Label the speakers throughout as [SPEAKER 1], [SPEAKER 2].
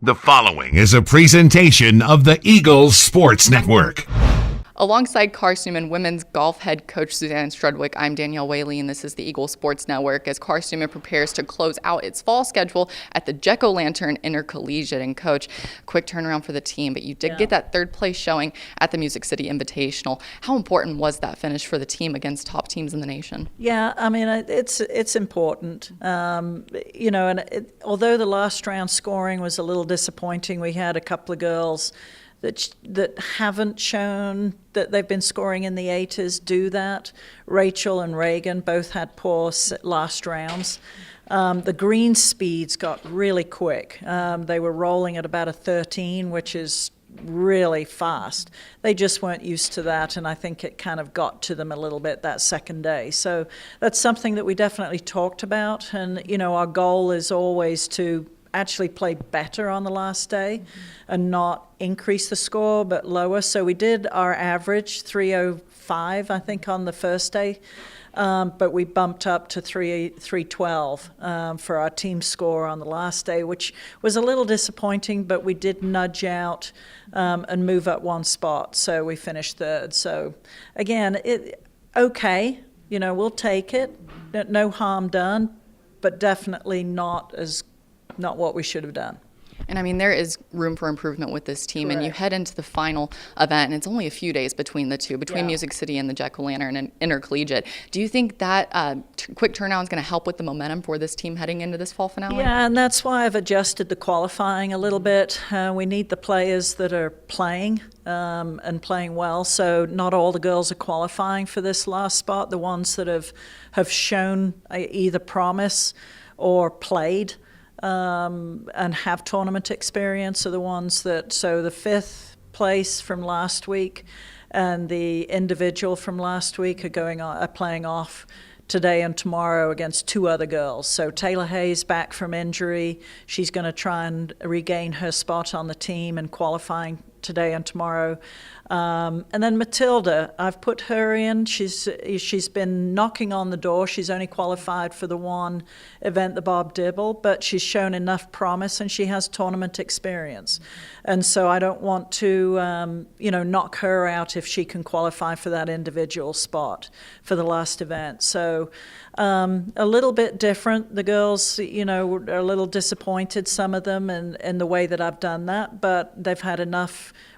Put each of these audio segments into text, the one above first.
[SPEAKER 1] The following is a presentation of the Eagles Sports Network.
[SPEAKER 2] Alongside Carson-Newman women's golf head coach Suzanne Strudwick, I'm Danielle Whaley, and this is the Eagles Sports Network as Carson-Newman prepares to close out its fall schedule at the Jekyll-O-Lantern Intercollegiate. And coach, quick turnaround for the team, but you did get that third place showing at the Music City Invitational. How important was that finish for the team against top teams in the nation?
[SPEAKER 3] Yeah, I mean, it's important. Although the last round scoring was a little disappointing, we had a couple of girls that haven't shown that they've been scoring in the 80s do that. Rachel and Reagan both had poor last rounds. The green speeds got really quick. They were rolling at about a 13, which is really fast. They just weren't used to that, and I think it kind of got to them a little bit that second day. So that's something that we definitely talked about, and our goal is always to actually play better on the last day and not increase the score but lower. So we did our average 305 I think on the first day, but we bumped up to 312 for our team score on the last day, which was a little disappointing, but we did nudge out and move up one spot, so we finished third. So again, we'll take it, no harm done, but definitely not what we should have done.
[SPEAKER 2] And I mean, there is room for improvement with this team. Correct. And you head into the final event, and it's only a few days between the two, between Music City and the Jekyll-O-Lantern and Intercollegiate. Do you think that quick turnaround is going to help with the momentum for this team heading into this fall finale?
[SPEAKER 3] Yeah, and that's why I've adjusted the qualifying a little bit. We need the players that are playing and playing well. So not all the girls are qualifying for this last spot. The ones that have shown either promise or played and have tournament experience are the ones so the fifth place from last week and the individual from last week are playing off today and tomorrow against two other girls. So Taylor Hayes back from injury. She's going to try and regain her spot on the team and qualifying today and tomorrow. And then Matilda, I've put her in. She's been knocking on the door. She's only qualified for the one event, the Bob Dibble, but she's shown enough promise and she has tournament experience. And so I don't want to, knock her out if she can qualify for that individual spot for the last event. So a little bit different. The girls, are a little disappointed, some of them, in the way that I've done that, but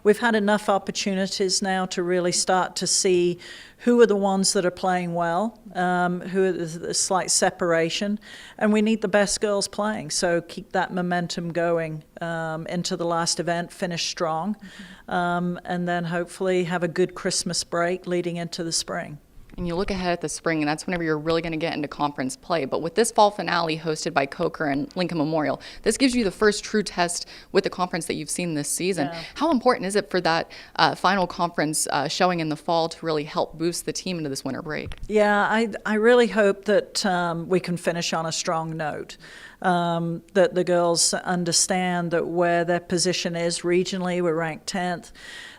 [SPEAKER 3] we've had enough opportunities now to really start to see who are the ones that are playing well, who are the slight separation, and we need the best girls playing. So keep that momentum going into the last event, finish strong, and then hopefully have a good Christmas break leading into the spring.
[SPEAKER 2] And you look ahead at the spring, and that's whenever you're really going to get into conference play. But with this fall finale hosted by Coker and Lincoln Memorial, this gives you the first true test with the conference that you've seen this season. Yeah. How important is it for that final conference showing in the fall to really help boost the team into this winter break?
[SPEAKER 3] Yeah, I really hope that we can finish on a strong note. That the girls understand that where their position is regionally, we're ranked 10th,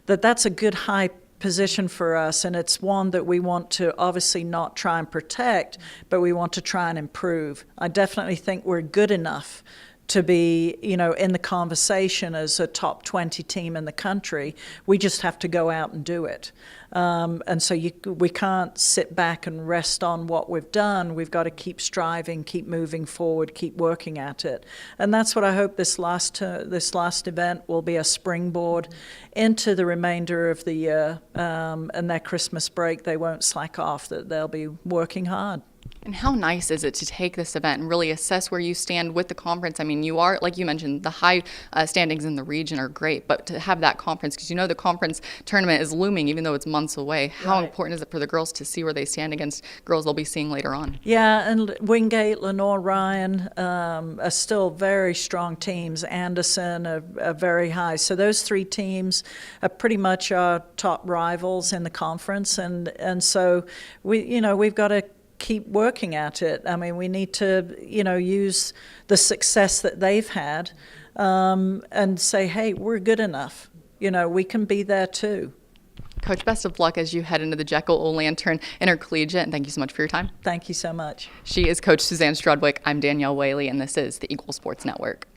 [SPEAKER 3] that's a good high position for us, and it's one that we want to obviously not try and protect, but we want to try and improve. I definitely think we're good enough to be, in the conversation as a top 20 team in the country. We just have to go out and do it. And so we can't sit back and rest on what we've done. We've got to keep striving, keep moving forward, keep working at it. And that's what I hope this last event will be, a springboard into the remainder of the year. And their Christmas break, they won't slack off, that they'll be working hard.
[SPEAKER 2] And how nice is it to take this event and really assess where you stand with the conference? I mean, you are, like you mentioned, the high standings in the region are great, but to have that conference, because the conference tournament is looming, even though it's months away, how important is it for the girls to see where they stand against girls they'll be seeing later on? Yeah,
[SPEAKER 3] and Wingate, Lenore, Ryan are still very strong teams. Anderson are very high. So those three teams are pretty much our top rivals in the conference, and so we've got to keep working at it. I mean, we need to, use the success that they've had and say, hey, we're good enough. We can be there too.
[SPEAKER 2] Coach, best of luck as you head into the Jekyll-O-Lantern Intercollegiate, and thank you so much for your time.
[SPEAKER 3] Thank you so much.
[SPEAKER 2] She is Coach Suzanne Strudwick. I'm Danielle Whaley, and this is the Eagle Sports Network.